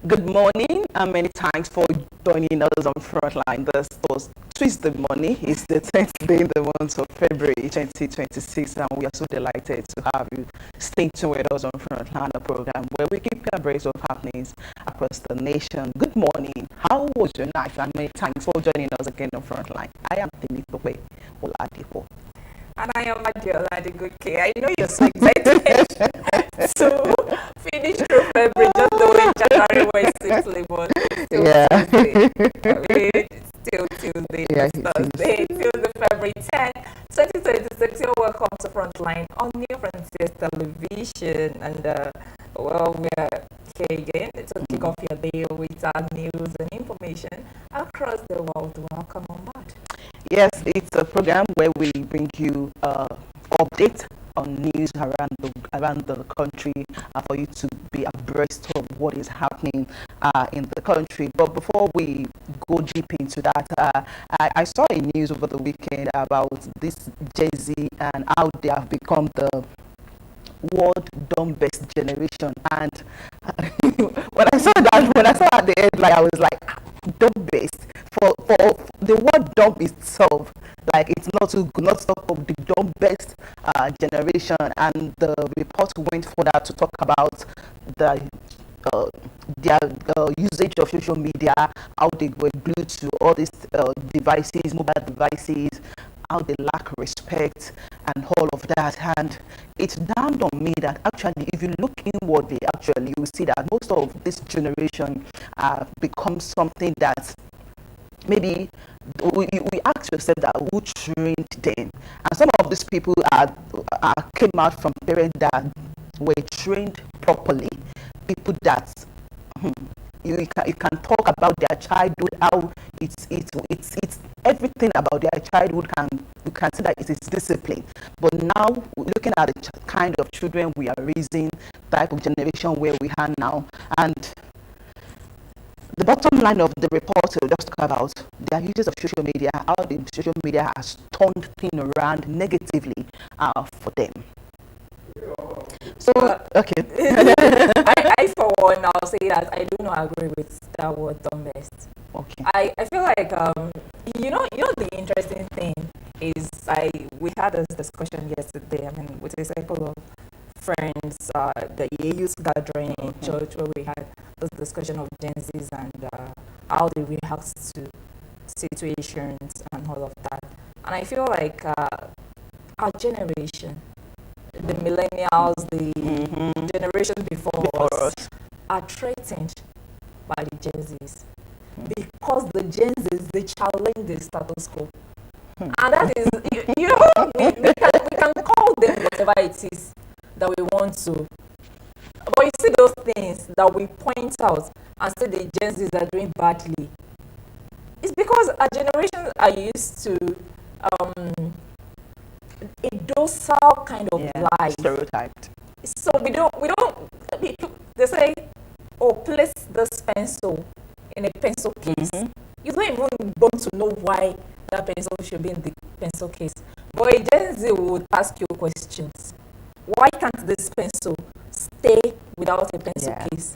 Good morning and many thanks for joining us on Frontline. This was Tuesday morning. It's the 10th day in the month of February 2026 and we are so delighted to have you stay tuned with us on Frontline, a program where we keep abreast of happenings across the nation. Good morning. How was your night? And many thanks for joining us again on Frontline. I am Temitope Oladipo. And I am Adiola the Good K. I know you're so excited to finish through February just the way January was simply, but still Tuesday. I mean, it's still Tuesday, Thursday, Tuesday, February 10th, 2026. You're welcome to Frontline on New Frontiers Television. And, well, we're here again to kick off your day with our news and information across the world. Welcome on board. Yes, it's a program where we bring you updates on news around the country for you to be abreast of what is happening in the country. But before we go deep into that, I saw a news over the weekend about this Jay-Z and how they have become the world dumbest generation. And when I saw at the end, like I was like, dumbest for the word dumb itself, like it's not too good, not talk of the dumbest generation. And the report went further to talk about their usage of social media, how they were glued to all these devices, mobile devices, how they lack respect and all of that. And it dawned on me that actually, if you look inwardly, actually, you see that most of this generation becomes something that maybe we ask yourself that who trained them. And some of these people came out from parents that were trained properly, people that you can talk about their childhood, how it's everything about their childhood, you can see that it is discipline. But now, looking at the kind of children we are raising, type of generation where we are now, and the bottom line of the report will just talk about their uses of social media, how the social media has turned things around negatively for them. So, okay. I for one, I'll say that I do not agree with that word dumbest. Okay. I feel like you know the interesting thing is we had this discussion yesterday. I mean, with a circle of friends, the youth gathering in church, where we had this discussion of Gen Zs and how they react to situations and all of that. And I feel like our generation, the millennials, the generation before us, are threatened by the Gen Zs because the Gen Zs, they challenge the status quo. And that is, you know, we can call them whatever it is that we want to. But you see those things that we point out and say the Gen Zs are doing badly. It's because our generation are used to a docile kind of life. Stereotyped. So we don't, they say, oh, place this pencil in a pencil case. You don't even want to know why that pencil should be in the pencil case. But a Gen Z would ask you questions. Why can't this pencil stay without a pencil case?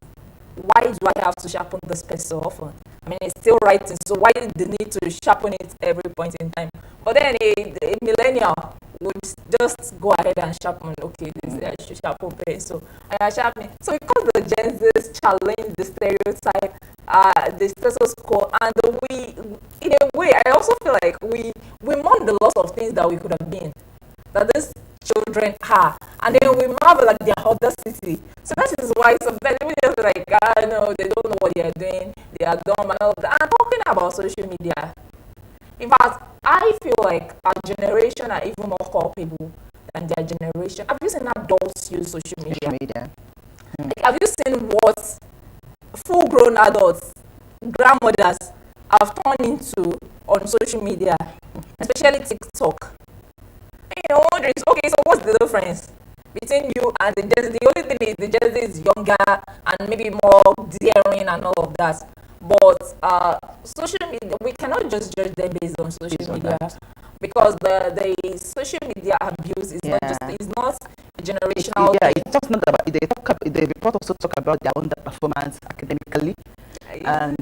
Why do I have to sharpen this pencil often? I mean, it's still writing, so why the need to sharpen it every point in time? But then a millennial would just go ahead and sharpen. Okay, I should sharpen pencil, and I sharpen. So because the Gen Zs challenge the stereotype, the status quo, and we, in a way, I also feel like we mourn the loss of things that we could have been. That these children are, and then we marvel at their audacity. So that is why sometimes we just be like, no, they don't know what they are doing, they are dumb and all of that. And talking about social media, in fact, I feel like our generation are even more culpable than their generation. Have you seen adults use social media? Like, have you seen what full-grown adults, grandmothers, have turned into on social media, especially TikTok? You know, okay, so what's the difference between you and the Gen Z? The only thing is the Gen Z is younger and maybe more daring and all of that. But social media, we cannot just judge them based on social media, because the social media abuse is generational Yeah, thing. it's just not about, the report also talk about their underperformance academically, and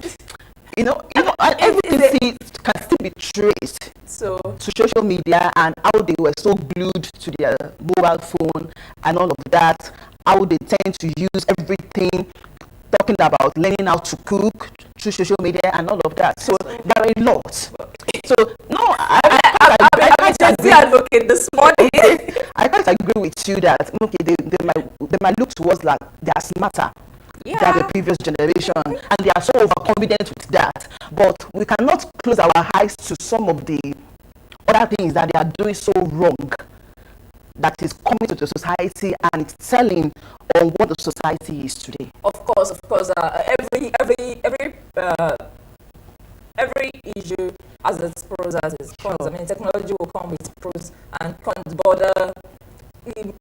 and everything can still be traced So to social media and how they were so glued to their mobile phone and all of that, how they tend to use everything, talking about learning how to cook through social media and all of that. So there are a lot. So no, I'm a Gen Z advocate this morning. Okay, I can't agree with you that okay, they might look towards like they are smarter than the previous generation, and they are so overconfident with that. But we cannot close our eyes to some of the other things that they are doing so wrong, that is coming to the society and it's telling on what the society is today. Of course. Every issue has its pros as its cons. I mean, technology will come with pros and cons, but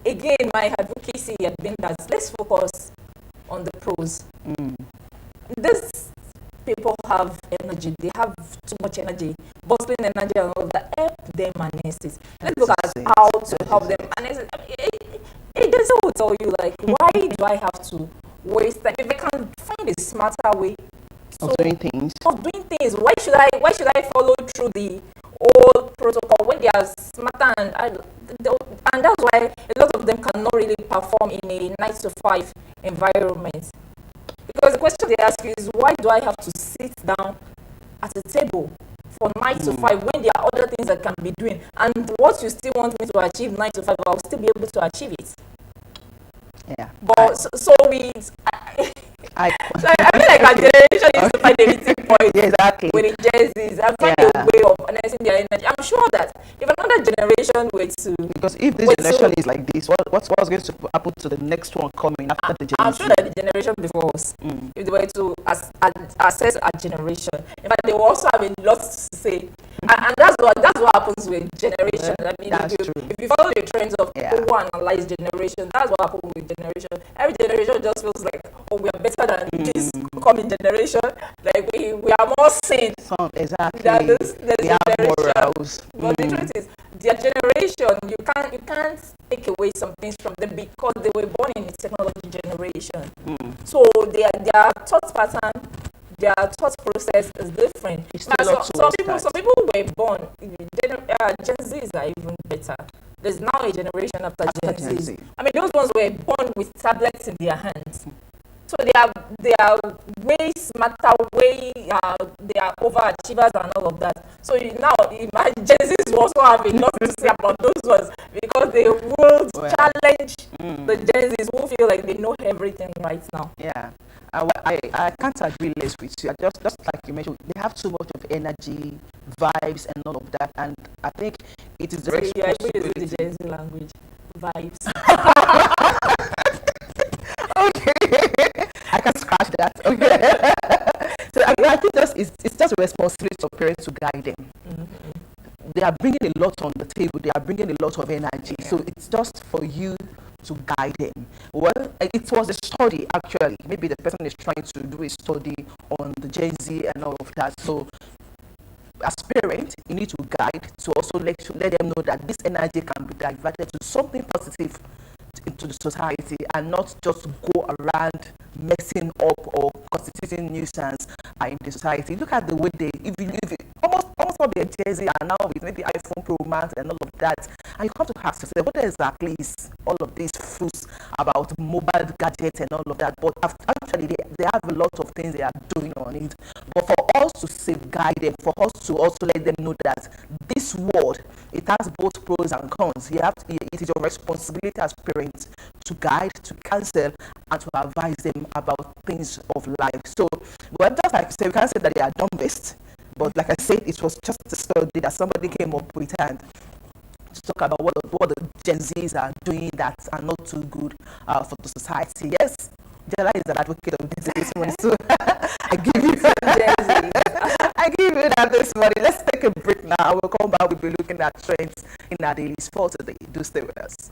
again, my advocacy has been that let's focus on the pros. These people have energy; they have too much energy, bustling energy, and all that. Help them harness it. Let's look at how to help them harness it. I mean, it doesn't will tell you like, why do I have to waste time if I can find a smarter way of doing things? Why should I follow through the old protocol when they are smarter, and that's why a lot of them cannot really perform in a 9 to 5 environment, because the question they ask you is, why do I have to sit down at a table for 9 to 5 when there are other things that can be doing, and what you still want me to achieve 9 to 5, I'll still be able to achieve it. Yeah, but I feel like our generation needs to find a meeting point with the Gen Zs and find a way of harnessing their energy. I'm sure that if another generation were to... Because if this generation is like this, what's going to happen to the next one coming after the generation? I'm sure that the generation before us, if they were to assess our generation, in fact, they will also have a lot to say. And that's what happens with generation. I mean, if you follow the trends of who analyze generation, that's what happens with generation. Every generation just feels like, oh, we are better than this coming generation. Like we are more sane. Exactly. Than this have morals. But the truth is, their generation, you can't take away some things from them because they were born in a technology generation. So their thought pattern, their thought process is different. Some people were born, Gen Zs are even better. There's now a generation after Gen Zs. I mean, those ones were born with tablets in their hands. So they are way smarter, they are overachievers and all of that. So now imagine Gen Zs will also have a lot to say about those ones, because they will challenge the Gen Zs who feel like they know everything right now. Yeah. I can't agree less with you. Just like you mentioned, they have too much of energy, vibes, and all of that. And I think it is the responsibility. The Gen Z language, vibes. Okay, I can scratch that. Okay. So I think it's just a responsibility of parents to guide them. They are bringing a lot on the table. They are bringing a lot of energy. So it's just for you to guide them. Well, it was a study actually. Maybe the person is trying to do a study on the Gen Z and all of that. So as parents, you need to guide to also let them know that this energy can be diverted to something positive into the society, and not just go around messing up or constituting nuisance in the society. Look at the way almost all the Gen Z are now with maybe iPhone Pro Max and all of that, and you come to ask yourself, what exactly is all of these fruits about mobile gadgets and all of that? But actually, they have a lot of things they are doing on it. But for us to safeguard them, for us to also let them know that this world, it has both pros and cons. It is your responsibility as parents to guide, to counsel, and to advise them about things of life. So, well, just like you said, we can't say that they are dumb-based, but like I said, it was just a study that somebody came up with and to talk about what the Gen Zs are doing that are not too good for the society. Yes, Jella is an advocate of Gen Z, so I give you that this morning. Let's take a break now. We'll come back. We'll be looking at trends in our daily sport today. Do stay with us.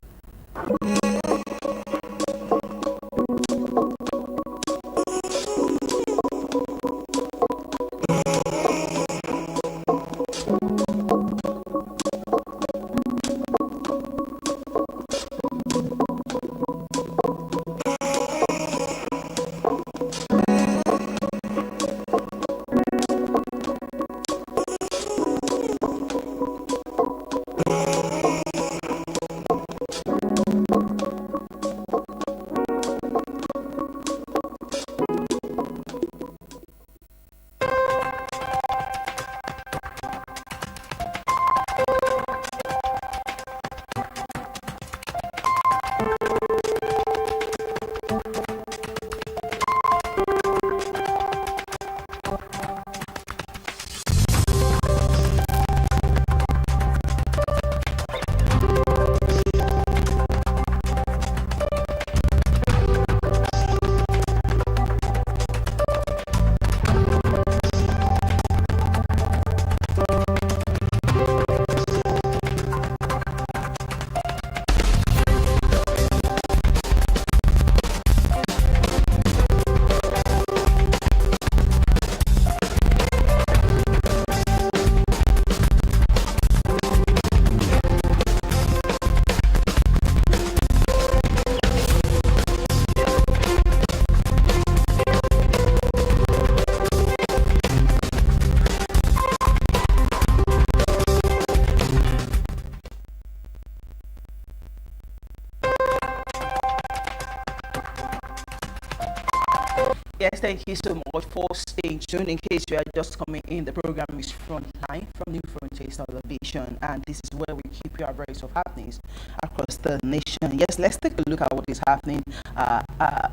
Yes, thank you so much for staying tuned. In case you are just coming in, the program is Frontline from New Frontiers Television, and this is where we keep you abreast of happenings across the nation. Yes, let's take a look at what is happening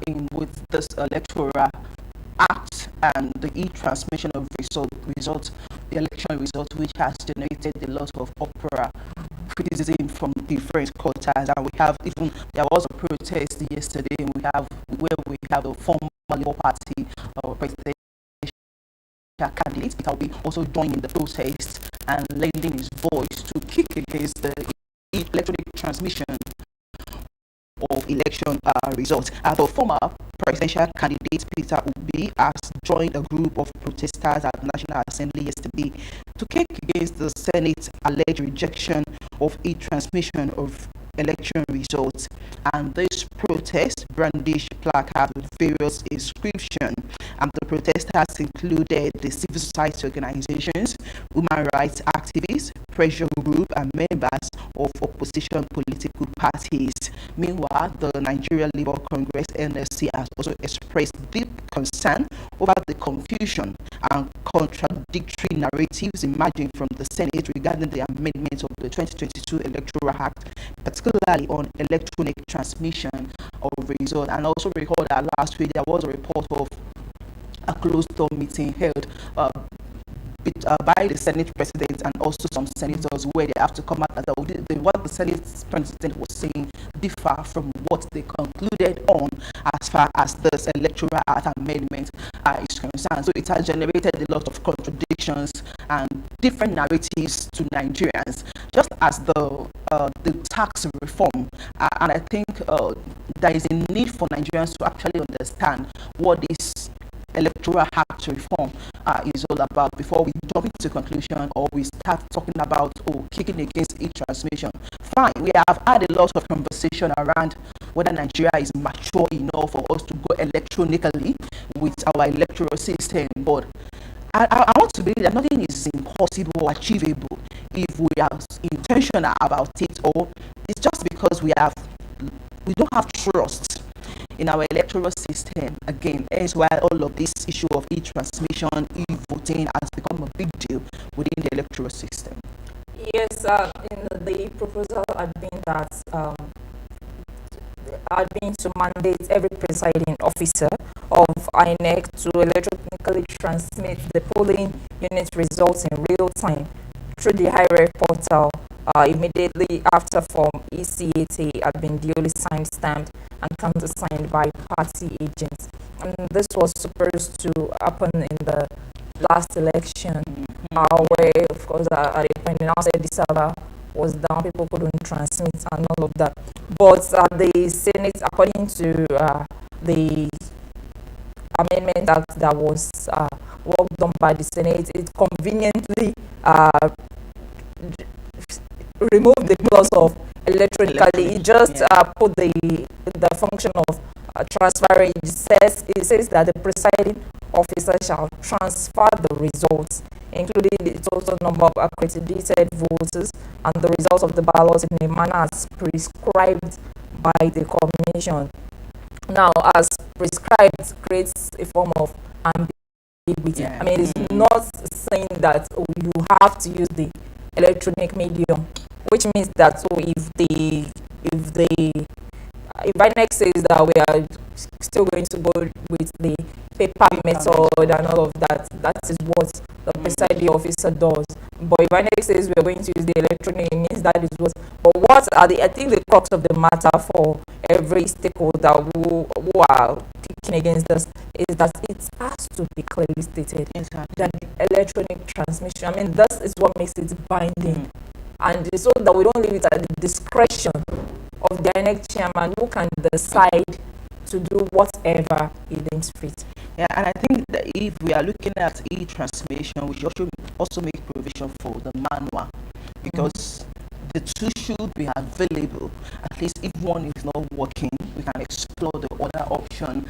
in with this electoral act and the e-transmission of results, the election results, which has generated a lot of uproar, criticism from different quarters, and we have even there was a protest yesterday, and we have a former Labour Party presidential candidate that will be also joining the protest and lending his voice to kick against the electronic transmission of election results. The former presidential candidate Peter Obi has joined a group of protesters at the National Assembly yesterday to kick against the Senate's alleged rejection of e-transmission of election results, and this protest brandished placards with various inscriptions, and the protesters included the civil society organizations, human rights activists, pressure group, and members of opposition political parties. Meanwhile, the Nigeria Labour Congress (NLC) has also expressed deep concern over the confusion and contradictory narratives emerging from the Senate regarding the amendment of the 2022 Electoral Act, particularly on electronic transmission of results. And also recall that last week there was a report of a closed-door meeting held by the Senate President and also some senators, where they have to come out that what the Senate President was saying differ from what they concluded on as far as this Electoral Act amendment is concerned. So it has generated a lot of contradictions and different narratives to Nigerians, just as the tax reform. And I think there is a need for Nigerians to actually understand what this Electoral Act reform is all about before we jump into conclusion or we start talking about kicking against e-transmission. Fine, we have had a lot of conversation around whether Nigeria is mature enough for us to go electronically with our electoral system, but I want to believe that nothing is impossible or achievable if we are intentional about it, or it's just because we don't have trust in our electoral system. Again, hence why all of this issue of e-transmission, e-voting has become a big deal within the electoral system. Yes, in the proposal had been to mandate every presiding officer of INEC to electronically transmit the polling unit results in real time through the HIRE portal immediately after Form ECAT had been duly signed, stamped, and countersigned by party agents. And this was supposed to happen in the last election, where, of course, at the point, now said the server was down, people couldn't transmit and all of that. But the Senate, according to the amendment act that was worked on by the Senate, it conveniently removed the clause of electronically. It just put the function of transferring. It says that the presiding officer shall transfer the results, including the total number of accredited voters and the results of the ballots, in a manner as prescribed by the commission. Now, as prescribed creates a form of ambiguity. Yeah. I mean, it's not saying that you have to use the electronic medium, which means that if INEC says that we are still going to go with the paper method and all of that, that is what the presiding officer does. But if INEC says we are going to use the electronic, it means that is what. But what are I think the crux of the matter for every stakeholder who are kicking against this is that it has to be clearly stated that the electronic transmission, I mean, this is what makes it binding. And so that we don't leave it at the discretion of the INEC chairman, who can decide to do whatever he deems fit. Yeah, and I think that if we are looking at e-transmission, we should also make provision for the manual, because the two should be available. At least if one is not working, we can explore the other option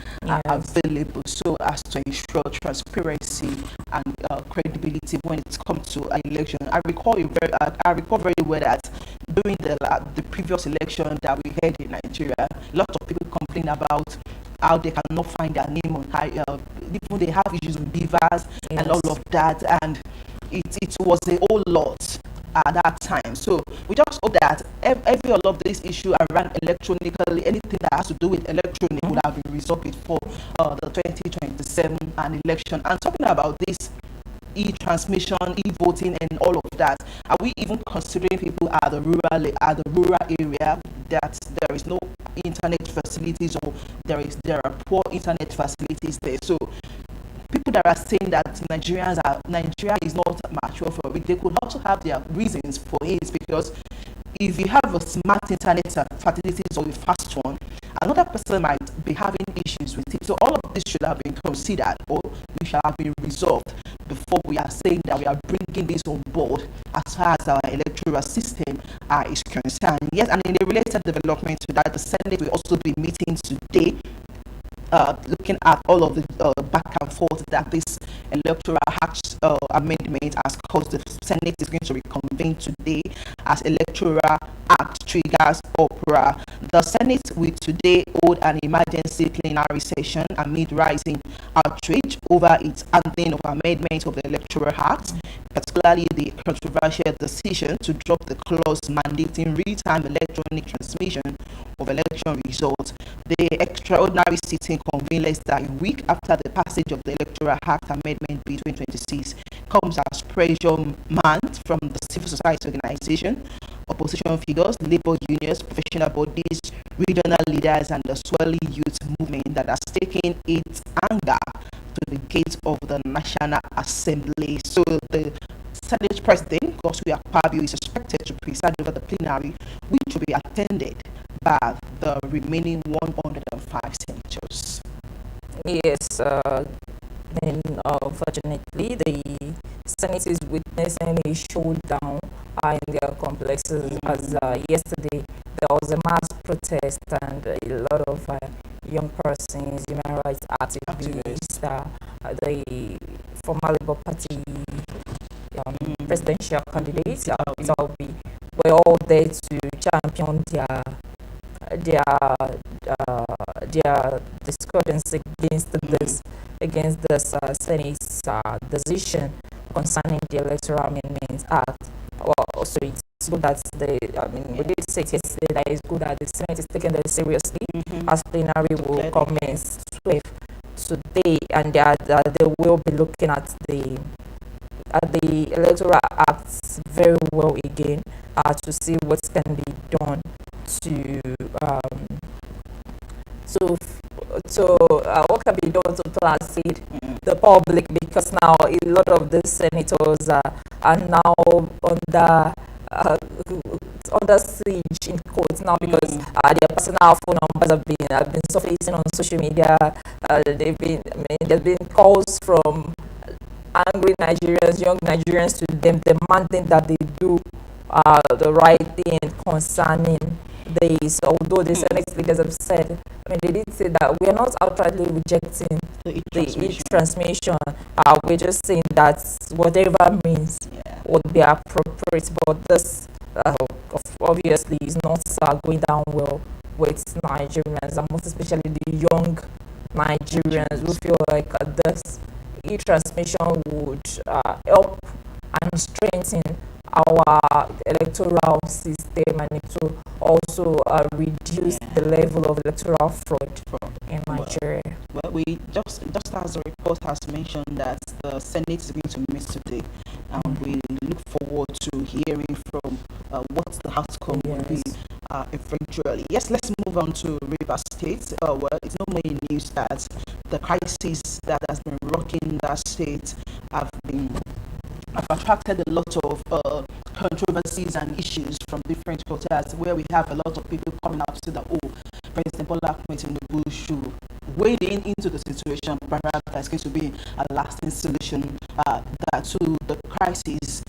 available, so as to ensure transparency and credibility when it comes to an election. I recall very well that during the previous election that we had in Nigeria, a lot of people complained about how they cannot find their name on even they have issues with beavers and all of that, and it was a whole lot at that time. So we just hope that every all of this issue around electronically, anything that has to do with electronic would have been resolved before the 2027 an election. And talking about this e-transmission, e-voting, and all of that, are we even considering people at the rural area that there is no internet facilities, or there are poor internet facilities there? So people that are saying that Nigeria is not mature for it, they could also have their reasons for it, because if you have a smart internet facilities or a fast one, another person might be having issues with it. So all of this should have been considered, or we should have been resolved before we are saying that we are bringing this on board as far as our electoral system is concerned. Yes, and in a related development to that, the Senate will also be meeting today, looking at all of the back and forth that this electoral act amendment has caused. The Senate is going to reconvene today as electoral act triggers opera. The Senate will today hold an emergency plenary session amid rising outrage over its handling of amendment of the electoral act, particularly the controversial decision to drop the clause mandating real-time electronic transmission of election results. The extraordinary sitting convened less than a week after the passage of the Electoral Act Amendment Bill 2026 comes as pressure mounts from the civil society organization, opposition figures, labor unions, professional bodies, regional leaders, and the swelling youth movement that has taken its anger to the gates of the National Assembly. So the Senate President, Godswill Akpabio, is expected to preside over the plenary, which will be attended by the remaining 105 senators. Yes, then unfortunately, the Senate is witnessing a showdown in their complexes. As yesterday, there was a mass protest and a lot of young persons, human rights activists, the former Labour Party presidential candidates, were all there to champion their discordance against this Senate's decision concerning the Electoral Amendment Act. Well, also it's good that we did say yesterday that it's good that the Senate is taking this seriously, as plenary will commence 12 today, and they will be looking at the Electoral Act very well again, to see what can be done to what can be done to placate the public, because now a lot of the senators are now under siege in court now, because their personal phone numbers have been surfacing on social media. There's been calls from angry Nigerians, young Nigerians, to them demanding that they do the right thing concerning this. Although the Senate leaders have said, they did say that we are not outrightly rejecting the e-transmission. We're just saying that whatever means would be appropriate, but this obviously is not going down well with Nigerians, and most especially the young Nigerians who feel like this e-transmission would help and strengthen our electoral system, and it will also reduce the level of electoral fraud in Nigeria. Well, we just as the report has mentioned that the Senate is going to meet today, and we look forward to hearing from what the outcome will be eventually. Yes, let's move on to Rivers State. Well, it's no more news that the crisis that has been rocking that state have attracted a lot of controversies and issues from different quarters, where we have a lot of people coming out to the President Bola Ahmed Tinubu should wade into the situation. Perhaps there's going to be a lasting solution to the crisis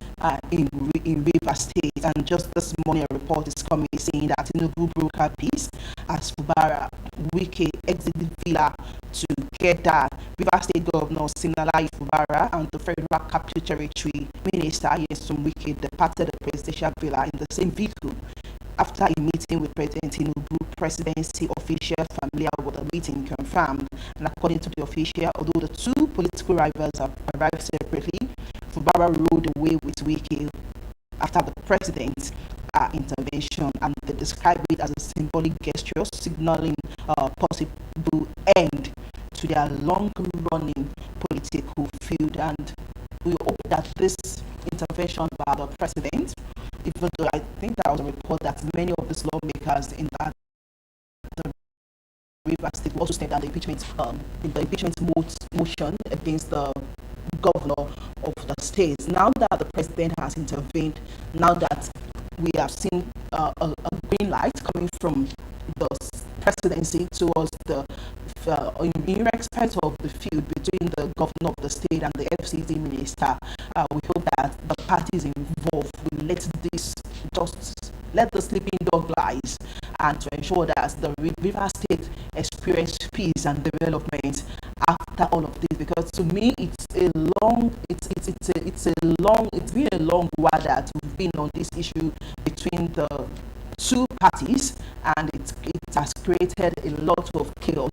in Rivers State. And just this morning, a report is coming saying that Tinubu broke her peace as Fubara Wike exited Villa together. Rivers State Governor Siminalayi Fubara and the Federal Capital Territory Minister Nyesom Wike departed the presidential villa in the same vehicle After a meeting with President Tinubu, presidency officials familiar with the meeting confirmed, and according to the official, although the two political rivals have arrived separately, Fubara rode away with Wiki after the president's intervention, and they describe it as a symbolic gesture signaling a possible end to their long-running political feud. And we hope that this intervention by the president, even though I think there was a report that many of these lawmakers in the Rivers State will also stand down the impeachment motion against the governor of the state. Now that the president has intervened, now that we have seen a green light coming from the presidency towards the in respect of the feud between the governor of the state and the FCT minister, we hope that the parties involved will let the sleeping dog lies, and to ensure that the River State experience peace and development after all of this. Because to me, it's been a long while that we've been on this issue between the two parties, and it has created a lot of chaos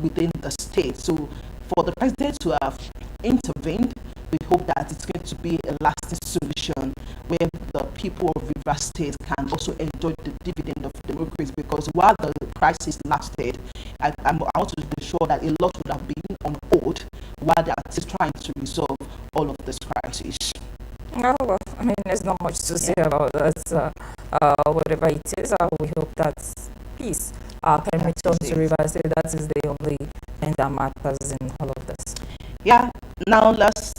within the state. So for the president to have intervened, we hope that it's going to be a lasting solution where the people of River State can also enjoy the dividend of democracy, because while the crisis lasted, I want to be sure that a lot would have been on hold while they are still trying to resolve all of this crisis. Oh, well, I mean, there's not much to say about that. Whatever it is, we hope that peace can return to River State. That is the only thing that matters in all of this. Yeah, now let's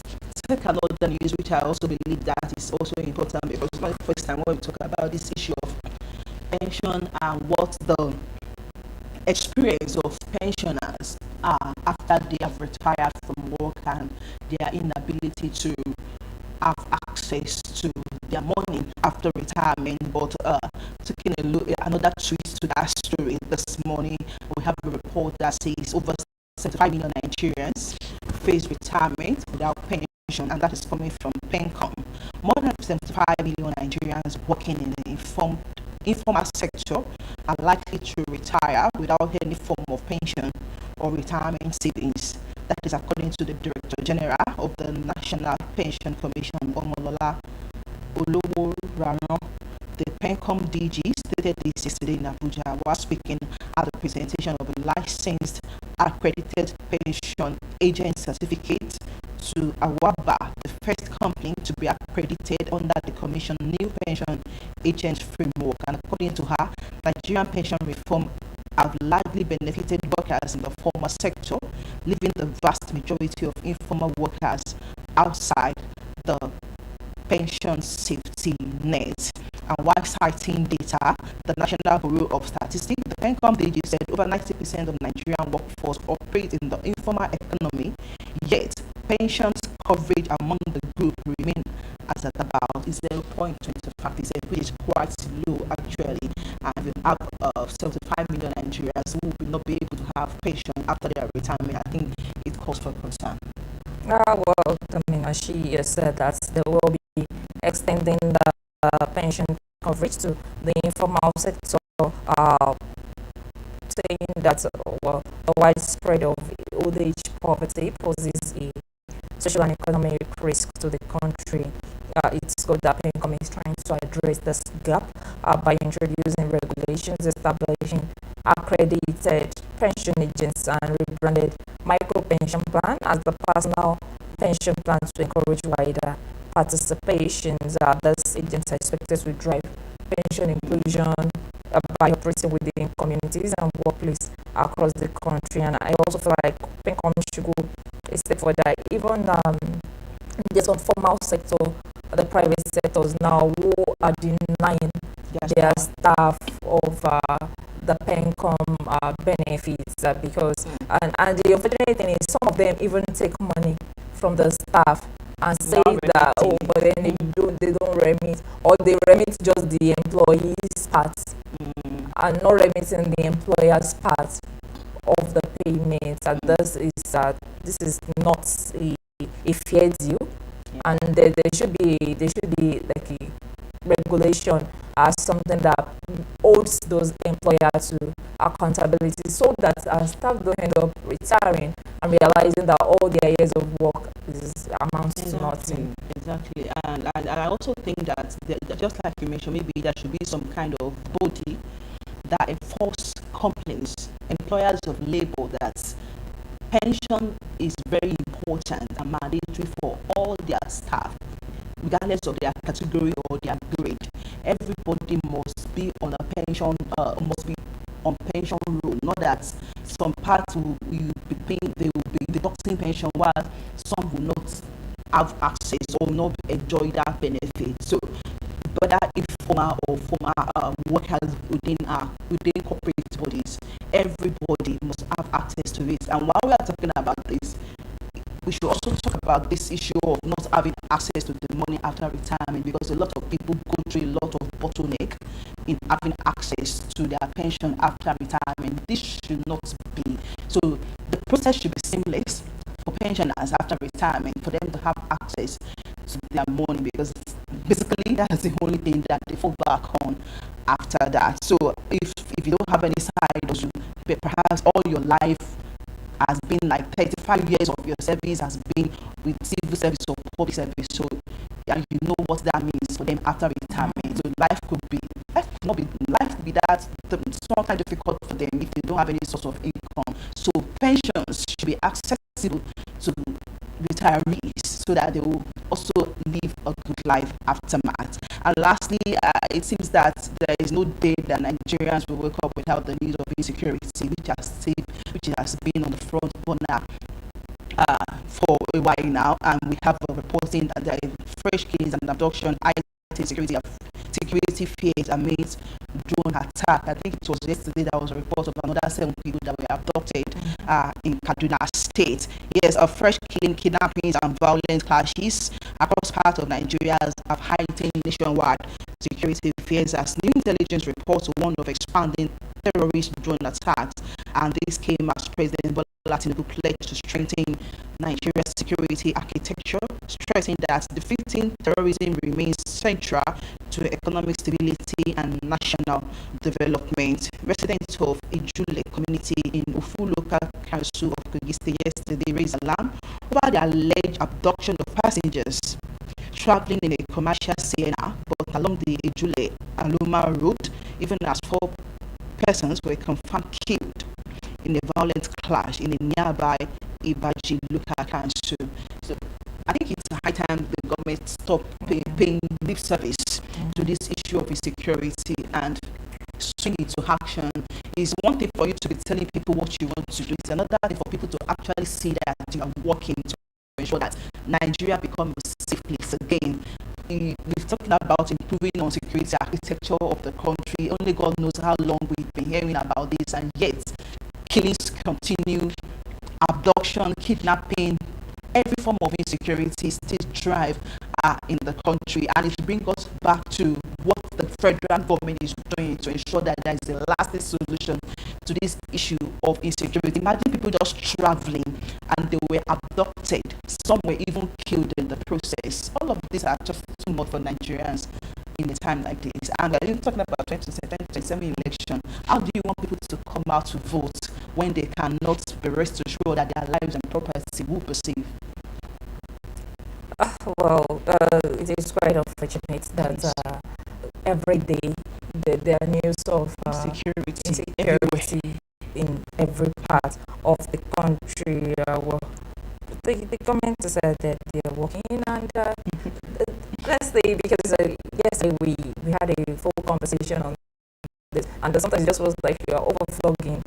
take another news, which I also believe that is also important, because it's not the first time when we talk about this issue of pension and what the experience of pensioners after they have retired from work and their inability to have access to their money after retirement. But taking a look at another twist to that story this morning, we have a report that says over 75 million Nigerians face retirement without pension, and that is coming from PENCOM. More than 75 million Nigerians working in the informal sector are likely to retire without any form of pension or retirement savings. That is according to the Director General of the National Pension Commission, Omolola Olowo Rano. The PENCOM DG stated this yesterday in Abuja while speaking at the presentation of a licensed accredited pension agent certificate to Awaba, the first company to be accredited under the Commission new pension agent framework. And according to her, Nigerian pension reform have largely benefited workers in the formal sector, leaving the vast majority of informal workers outside the pension safety net. And while citing data, the National Bureau of Statistics, the PENCOM DG said over 90% of Nigerian workforce operate in the informal economy, yet pensions coverage among the group remain as at about 0.25%, which is quite low actually. And we have 75 million Nigerians who will not be able to have pension after their retirement. I think it calls for concern. Well, I mean, as she said that they will be extending the pension coverage to the informal sector, saying that the widespread of old age poverty poses a social and economic risk to the country. It's good that PENCOM is trying to address this gap by introducing regulations, establishing accredited pension agents, and rebranded micro pension plan as the personal pension plan to encourage wider participation. This agents are expected to drive pension inclusion by operating within communities and workplaces across the country. And I also feel like PENCOM should go a step further. Even there's some formal sector, the private sectors now, who are denying their staff of the PENCOM benefits because and the unfortunate thing is some of them even take money from the staff and say that but then they don't remit, or they remit just the employees' part and not remitting the employer's part of the payment. And this is not a fair deal, and there should be like regulation as something that holds those employers to accountability, so that staff don't end up retiring and realizing that all their years of work amounts to nothing. Exactly, and I also think that just like you mentioned, maybe there should be some kind of body that enforce companies, employers of labor, that pension is very important and mandatory for all their staff, regardless of their category or their grade. Everybody must be on a pension, must be on pension rule. Not that some parts will be paying, they will be deducting pension, while some will not have access or not enjoy that benefit. So, whether if former or former workers within corporate bodies, everybody must have access to it. And while we are talking about this, we should also talk about this issue of not having access to the money after retirement, because a lot of people go through a lot of bottleneck in having access to their pension after retirement. This should not be. So the process should be seamless for pensioners after retirement, for them to have access to their money, because basically that's the only thing that they fall back on after that. So if you don't have any side hustle, perhaps all your life has been like 35 years of your service has been with civil service or public service, so yeah, you know what that means for them after retirement. So life could be that sometimes difficult for them if they don't have any source of income. So pensions should be accessible to retirees so that they will also live a good life aftermath. And lastly, it seems that there is no day that Nigerians will wake up without the news of insecurity, which has been on the front burner for a while now. And we have a reporting that there is fresh killings and abduction, security fears amidst drone attack. I think it was yesterday there was a report of another 7 people that were abducted in Kaduna State. Yes, a fresh killing, kidnappings and violent clashes across parts of Nigeria have heightened nationwide security fears as new intelligence reports warn of expanding terrorist drone attacks. And this came as President Bola Tinubu pledged to strengthen Nigeria's security architecture, stressing that defeating terrorism remains central to economic stability and national development. Residents of Ijule community in Ufu local council of Kogi State yesterday raised alarm over the alleged abduction of passengers traveling in a commercial Sienna, but along the Ijule Aluma road, even as 4 persons were confirmed killed in a violent clash in a nearby Ibaji local council. So I think it's high time the government stop paying lip service to this issue of insecurity and swing into action. It's one thing for you to be telling people what you want to do. It's another thing for people to actually see that you are working to ensure that Nigeria becomes a safe place again. We're talking about improving on security architecture of the country. Only God knows how long we've been hearing about this, and yet killings continue, abduction, kidnapping, every form of insecurity still thrive in the country. And it brings us back to what the federal government is doing to ensure that there is a lasting solution to this issue of insecurity. Imagine people just traveling and they were abducted. Some were even killed in the process. All of these are just too much for Nigerians in a time like this. And we're even talking about 2027 election. How do you want people to come out to vote when they cannot be rest assured that their lives and property will be safe? Well, it is quite unfortunate that every day there are news of insecurity in every part of the country. Well, the government said that they are working, and let's say, because yesterday we had a full conversation on this, and sometimes it just was like you are overflogging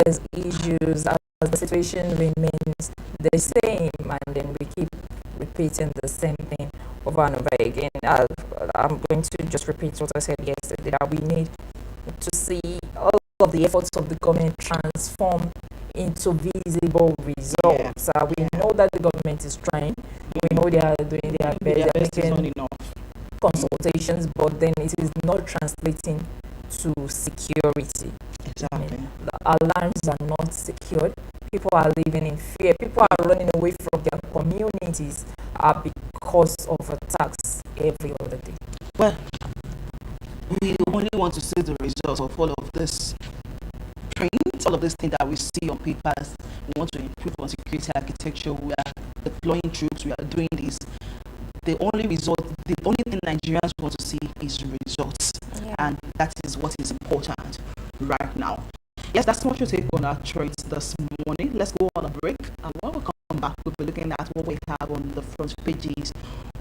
these issues as the situation remains the same, and then we keep repeating the same thing over and over again. I'm going to just repeat what I said yesterday, that we need to see all of the efforts of the government transform into visible results. We know that the government is trying. We know they are doing their best. They are making consultations, but then it is not translating to security. Exactly. The alarms are not secured. People are living in fear. People are running away from their communities because of attacks every other day. Well, want to see the results of all of this print, all of these things that we see on papers. We want to improve on security architecture. We are deploying troops. We are doing this. The only thing Nigerians want to see is results, and that is what is important right now. Yes, that's what you take on our trades this morning. Let's go on a break, and when we come back, we'll be looking at what we have on the front pages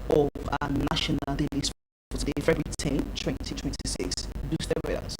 of our national dailies for today, February 10, 2026. Do stay with us.